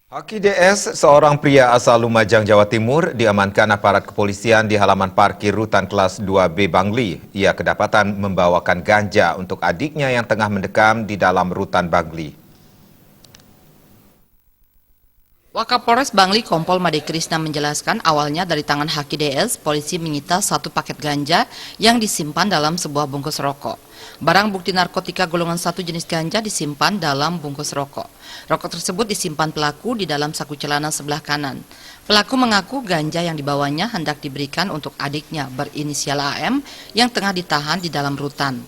Haki DS, seorang pria asal Lumajang, Jawa Timur, diamankan aparat kepolisian di halaman parkir rutan kelas 2B Bangli. Ia kedapatan membawakan ganja untuk adiknya yang tengah mendekam di dalam rutan Bangli. Wakapolres Bangli Kompol Made Krisna menjelaskan awalnya dari tangan Haki DS, polisi menyita 1 paket ganja yang disimpan dalam sebuah bungkus rokok. Barang bukti narkotika golongan 1 jenis ganja disimpan dalam bungkus rokok. Rokok tersebut disimpan pelaku di dalam saku celana sebelah kanan. Pelaku mengaku ganja yang dibawanya hendak diberikan untuk adiknya berinisial AM yang tengah ditahan di dalam rutan.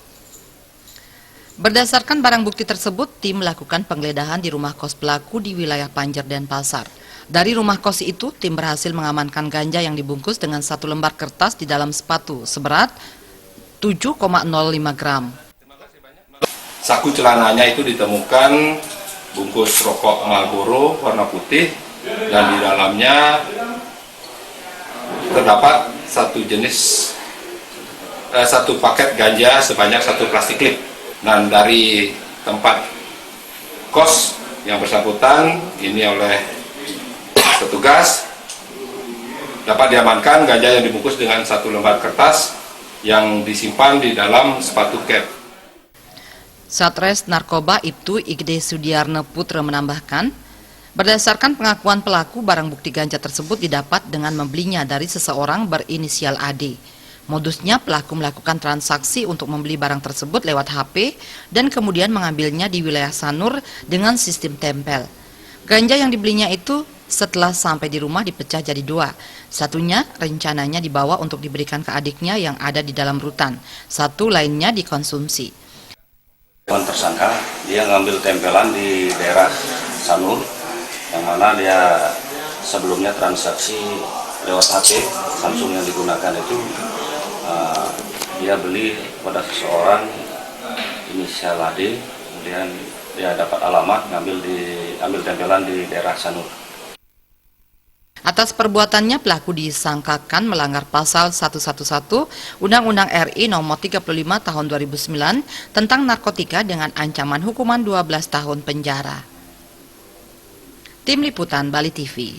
Berdasarkan barang bukti tersebut, tim melakukan penggeledahan di rumah kos pelaku di wilayah Panjer Denpasar. Dari rumah kos itu, tim berhasil mengamankan ganja yang dibungkus dengan 1 lembar kertas di dalam sepatu seberat 7,05 gram. Saku celananya itu ditemukan bungkus rokok Marlboro warna putih dan di dalamnya terdapat satu paket ganja sebanyak 1 plastik klip. Dan dari tempat kos yang bersangkutan ini oleh petugas dapat diamankan ganja yang dibungkus dengan 1 lembar kertas yang disimpan di dalam sepatu cap. Satres Narkoba Ibtu Igde Sudiarno Putra menambahkan, berdasarkan pengakuan pelaku, barang bukti ganja tersebut didapat dengan membelinya dari seseorang berinisial AD. Modusnya pelaku melakukan transaksi untuk membeli barang tersebut lewat HP dan kemudian mengambilnya di wilayah Sanur dengan sistem tempel. Ganja yang dibelinya itu setelah sampai di rumah dipecah jadi 2. Satunya rencananya dibawa untuk diberikan ke adiknya yang ada di dalam rutan. 1 lainnya dikonsumsi. Tersangka dia ngambil tempelan di daerah Sanur, yang mana dia sebelumnya transaksi lewat HP Samsung yang digunakan itu. Dia beli pada seseorang inisial AD, kemudian dia dapat alamat ambil tempelan di daerah Sanur. Atas perbuatannya pelaku disangkakan melanggar pasal 111 Undang-Undang RI nomor 35 tahun 2009 tentang narkotika dengan ancaman hukuman 12 tahun penjara. Tim Liputan Bali TV.